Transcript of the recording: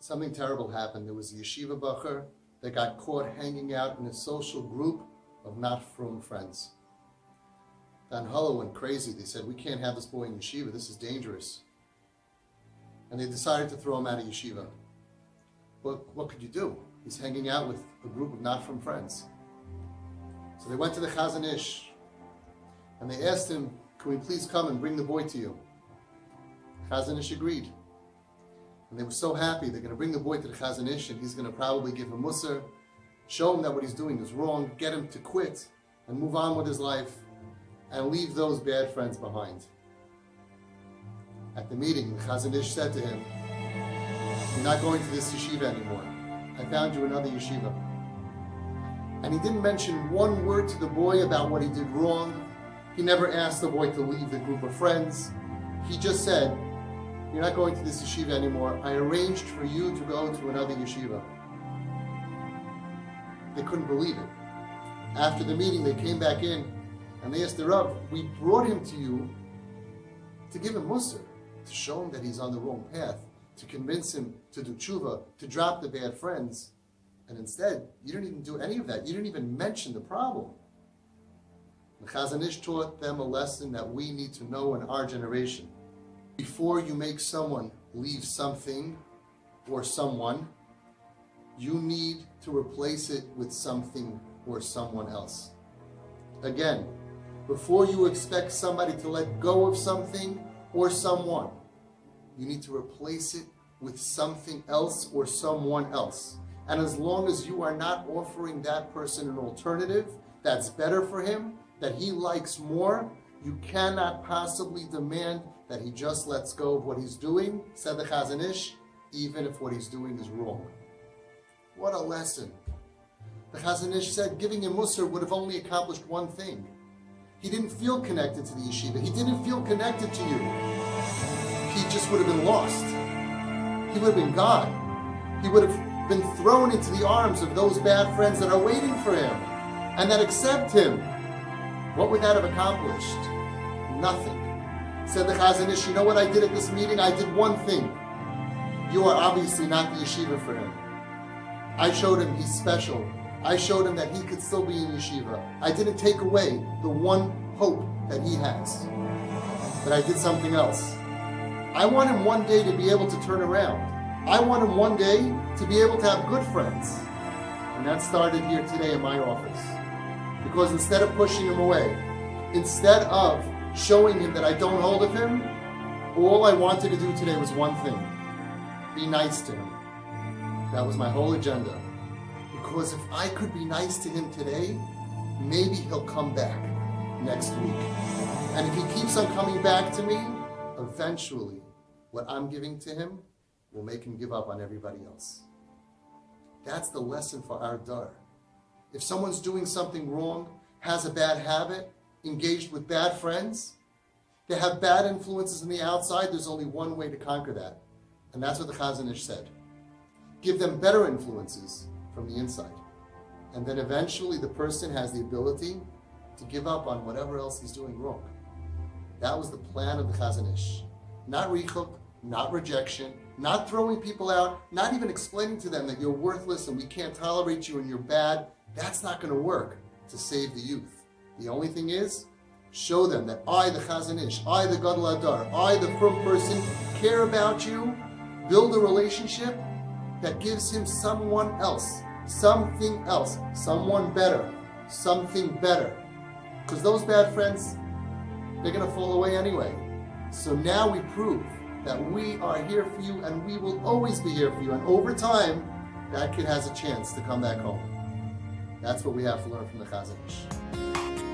something terrible happened. There was a yeshiva bacher that got caught hanging out in a social group of not frum friends. Dan Hullo went crazy. They said, we can't have this boy in yeshiva. This is dangerous. And they decided to throw him out of yeshiva. But what could you do? He's hanging out with a group of not frum friends. So they went to the CHAZON ISH and they asked him, can we please come and bring the boy to you? CHAZON ISH agreed. And they were so happy. They're going to bring the boy to the CHAZON ISH and he's going to probably give him musar, show him that what he's doing is wrong, get him to quit and move on with his life and leave those bad friends behind. At the meeting, the CHAZON ISH said to him, you're not going to this yeshiva anymore. I found you another yeshiva. And he didn't mention one word to the boy about what he did wrong. He never asked the boy to leave the group of friends. He just said, you're not going to this yeshiva anymore. I arranged for you to go to another yeshiva. They couldn't believe it. After the meeting, they came back in and they asked the Rav, we brought him to you to give him musar, to show him that he's on the wrong path, to convince him to do tshuva, to drop the bad friends. And instead, you didn't even do any of that. You didn't even mention the problem. The CHAZON ISH taught them a lesson that we need to know in our generation. Before you make someone leave something or someone, you need to replace it with something or someone else. Again, before you expect somebody to let go of something or someone, you need to replace it with something else or someone else. And as long as you are not offering that person an alternative that's better for him, that he likes more, you cannot possibly demand that he just lets go of what he's doing, said the CHAZON ISH, even if what he's doing is wrong. What a lesson. The CHAZON ISH said giving him musar would have only accomplished one thing. He didn't feel connected to the yeshiva. He didn't feel connected to you. He just would have been lost. He would have been gone. He would have been thrown into the arms of those bad friends that are waiting for him and that accept him. What would that have accomplished? Nothing. Said the CHAZON ISH, you know what I did at this meeting? I did one thing. You are obviously not the yeshiva for him. I showed him he's special. I showed him that he could still be in yeshiva. I didn't take away the one hope that he has. But I did something else. I want him one day to be able to turn around. I want him one day to be able to have good friends. And that started here today in my office. Because instead of pushing him away, instead of showing him that I don't hold of him, all I wanted to do today was one thing. Be nice to him. That was my whole agenda. Because if I could be nice to him today, maybe he'll come back next week. And if he keeps on coming back to me, eventually what I'm giving to him will make him give up on everybody else. That's the lesson for our dar. If someone's doing something wrong, has a bad habit, engaged with bad friends, they have bad influences on the outside, there's only one way to conquer that. And that's what the CHAZON ISH said. Give them better influences from the inside. And then eventually the person has the ability to give up on whatever else he's doing wrong. That was the plan of the CHAZON ISH. Not richuk, not rejection, not throwing people out, not even explaining to them that you're worthless and we can't tolerate you and you're bad. That's not going to work to save the youth. The only thing is, show them that I, the CHAZON ISH, I, the Gadol Adar, I, the frum person, care about you, build a relationship that gives him someone else, something else, someone better, something better. Because those bad friends, they're going to fall away anyway. So now we prove that we are here for you and we will always be here for you. And over time, that kid has a chance to come back home. That's what we have to learn from the CHAZON ISH.